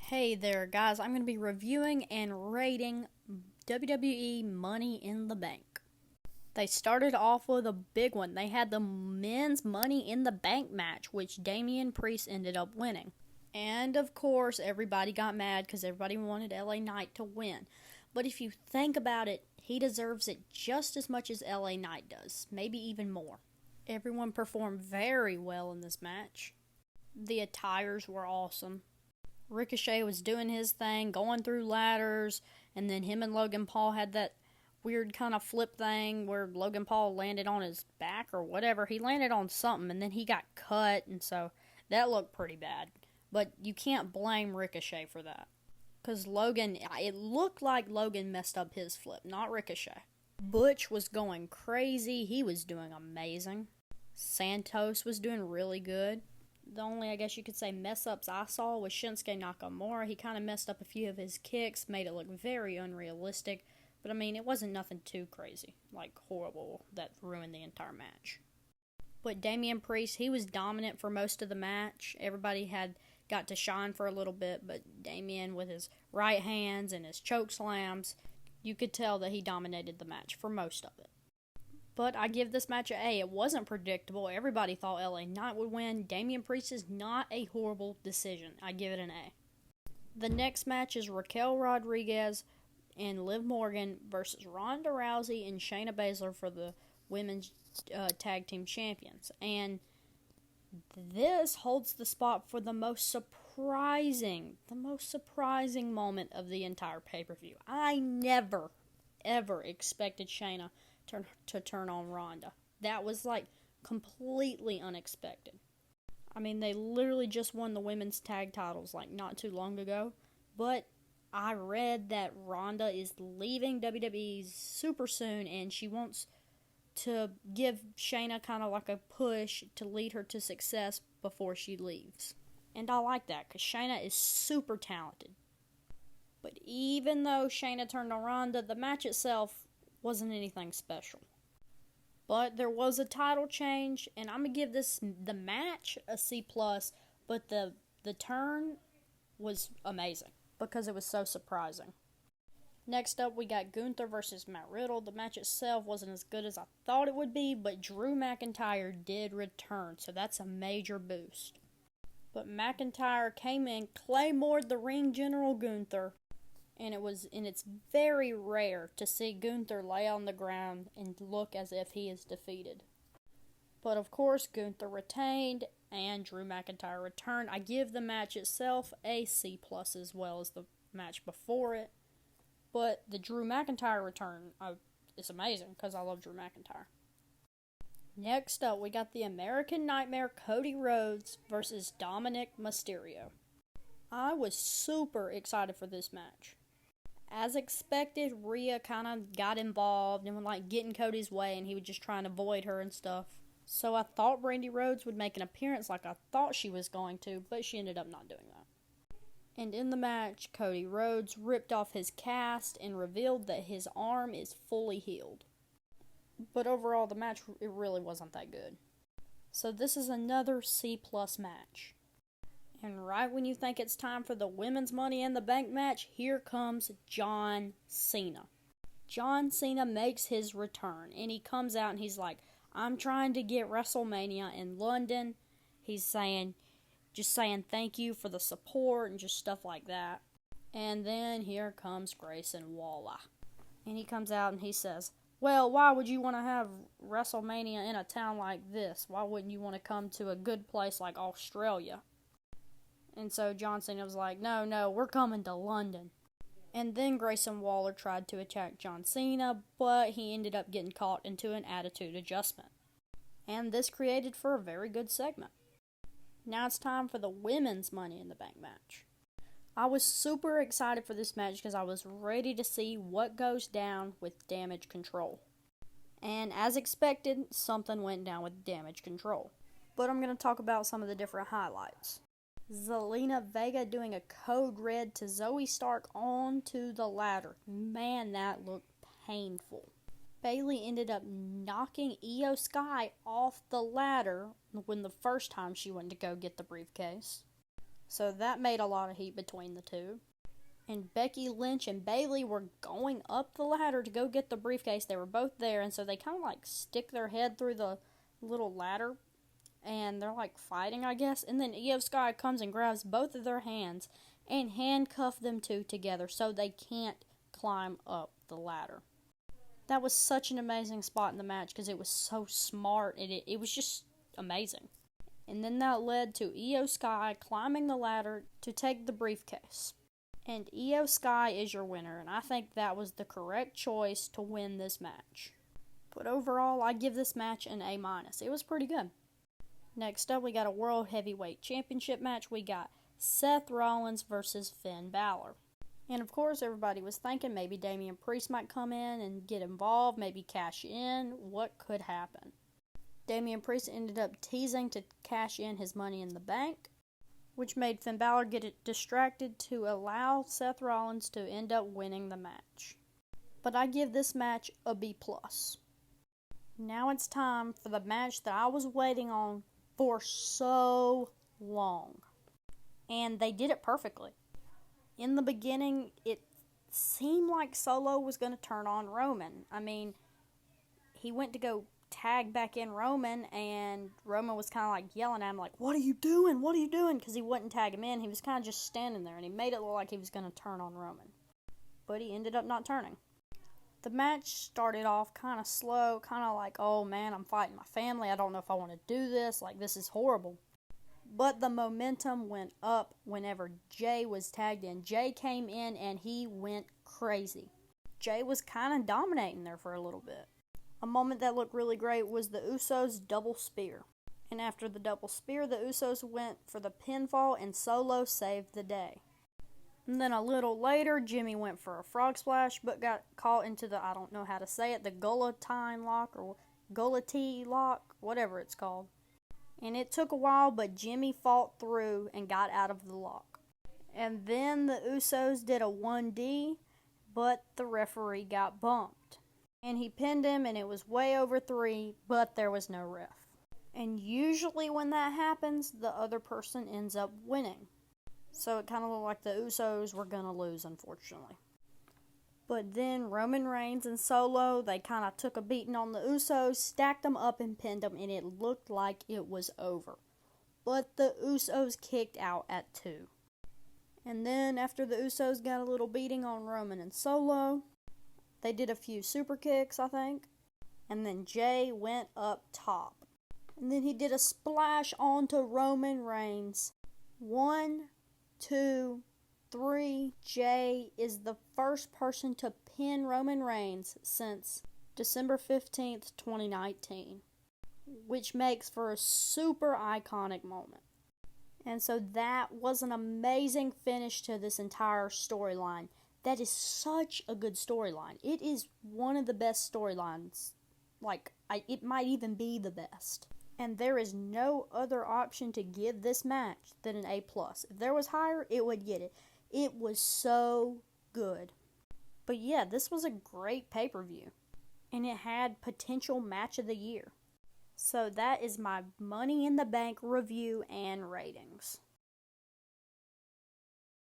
Hey there, guys. I'm going to be reviewing and rating WWE Money in the Bank. They started off with a big one. They had the men's Money in the Bank match, which Damian Priest ended up winning. And of course, everybody got mad because everybody wanted LA Knight to win. But if you think about it, he deserves it just as much as LA Knight does, maybe even more. Everyone performed very well in this match. The attires were awesome. Ricochet was doing his thing, going through ladders, and then him and Logan Paul had that weird kind of flip thing where Logan Paul landed on his back or whatever. He landed on something, and then he got cut, and so that looked pretty bad. But you can't blame Ricochet for that. Because it looked like Logan messed up his flip, not Ricochet. Butch was going crazy. He was doing amazing. Santos was doing really good. The only, I guess you could say, mess-ups I saw was Shinsuke Nakamura. He kind of messed up a few of his kicks, made it look very unrealistic. But, I mean, it wasn't nothing too crazy, like horrible, that ruined the entire match. But Damian Priest, he was dominant for most of the match. Everybody got to shine for a little bit, but Damian, with his right hands and his choke slams, you could tell that he dominated the match for most of it. But I give this match an A. It wasn't predictable. Everybody thought LA Knight would win. Damian Priest is not a horrible decision. I give it an A. The next match is Raquel Rodriguez and Liv Morgan versus Ronda Rousey and Shayna Baszler for the Women's Tag Team Champions. And this holds the spot for the most surprising moment of the entire pay-per-view. I never, ever expected Shayna to turn on Ronda. That was like completely unexpected. I mean, they literally just won the women's tag titles like not too long ago, but I read that Ronda is leaving WWE super soon and she wants to give Shayna kind of like a push to lead her to success before she leaves. And I like that because Shayna is super talented. But even though Shayna turned on Ronda, the match itself wasn't anything special. But there was a title change, and I'm going to give the match a C+, but the turn was amazing because it was so surprising. Next up, we got Gunther versus Matt Riddle. The match itself wasn't as good as I thought it would be, but Drew McIntyre did return, so that's a major boost. But McIntyre came in, claymored the ring general Gunther, and it's very rare to see Gunther lay on the ground and look as if he is defeated. But of course, Gunther retained and Drew McIntyre returned. I give the match itself a C+ as well as the match before it. But the Drew McIntyre return is amazing because I love Drew McIntyre. Next up, we got the American Nightmare Cody Rhodes versus Dominic Mysterio. I was super excited for this match. As expected, Rhea kind of got involved and would like get in Cody's way, and he would just try and avoid her and stuff. So I thought Brandy Rhodes would make an appearance like I thought she was going to, but she ended up not doing that. And in the match, Cody Rhodes ripped off his cast and revealed that his arm is fully healed. But overall, the match, it really wasn't that good. So this is another C+ match. And right when you think it's time for the Women's Money in the Bank match, here comes John Cena. John Cena makes his return, and he comes out and he's like, I'm trying to get WrestleMania in London. He's just saying thank you for the support and just stuff like that. And then here comes Grayson Waller. And he comes out and he says, well, why would you want to have WrestleMania in a town like this? Why wouldn't you want to come to a good place like Australia? And so John Cena was like, no, we're coming to London. And then Grayson Waller tried to attack John Cena, but he ended up getting caught into an attitude adjustment. And this created for a very good segment. Now it's time for the Women's Money in the Bank match. I was super excited for this match because I was ready to see what goes down with Damage Control. And as expected, something went down with Damage Control. But I'm going to talk about some of the different highlights. Zelina Vega doing a code red to Zoe Stark onto the ladder. Man, that looked painful. Bayley ended up knocking Io Sky off the ladder when the first time she went to go get the briefcase. So that made a lot of heat between the two. And Becky Lynch and Bayley were going up the ladder to go get the briefcase. They were both there, and so they kind of like stick their head through the little ladder, and they're like fighting, I guess. And then Io Sky comes and grabs both of their hands and handcuff them two together so they can't climb up the ladder. That was such an amazing spot in the match because it was so smart, and it was just amazing. And then that led to Io Sky climbing the ladder to take the briefcase. And Io Sky is your winner, and I think that was the correct choice to win this match. But overall, I give this match an A-. It was pretty good. Next up, we got a World Heavyweight Championship match. We got Seth Rollins versus Finn Balor. And of course, everybody was thinking maybe Damian Priest might come in and get involved, maybe cash in. What could happen? Damian Priest ended up teasing to cash in his Money in the Bank, which made Finn Balor get it distracted to allow Seth Rollins to end up winning the match. But I give this match a B+. Now it's time for the match that I was waiting on for so long. And they did it perfectly. In the beginning, it seemed like Solo was going to turn on Roman. I mean, he went to go tag back in Roman, and Roman was kind of like yelling at him like, "What are you doing? What are you doing?" Because he wouldn't tag him in. He was kind of just standing there, and he made it look like he was going to turn on Roman. But he ended up not turning. The match started off kind of slow, kind of like, oh man, I'm fighting my family. I don't know if I want to do this. Like, this is horrible. But the momentum went up whenever Jay was tagged in. Jay came in, and he went crazy. Jay was kind of dominating there for a little bit. A moment that looked really great was the Usos' double spear. And after the double spear, the Usos went for the pinfall, and Solo saved the day. And then a little later, Jimmy went for a frog splash, but got caught into the, I don't know how to say it, the guillotine lock, or guillotine lock, whatever it's called. And it took a while, but Jimmy fought through and got out of the lock. And then the Usos did a 1D, but the referee got bumped. And he pinned him, and it was way over 3, but there was no ref. And usually when that happens, the other person ends up winning. So it kind of looked like the Usos were going to lose, unfortunately. But then Roman Reigns and Solo, they kind of took a beating on the Usos, stacked them up and pinned them, and it looked like it was over. But the Usos kicked out at 2. And then after the Usos got a little beating on Roman and Solo, they did a few super kicks, I think. And then Jay went up top. And then he did a splash onto Roman Reigns. 1, 2, 3. Jay is the first person to pin Roman Reigns since December 15th, 2019. Which makes for a super iconic moment. And so that was an amazing finish to this entire storyline. That is such a good storyline. It is one of the best storylines. It might even be the best. And there is no other option to give this match than an A+. If there was higher, it would get it. It was so good. But yeah, this was a great pay-per-view. And it had potential match of the year. So that is my Money in the Bank review and ratings.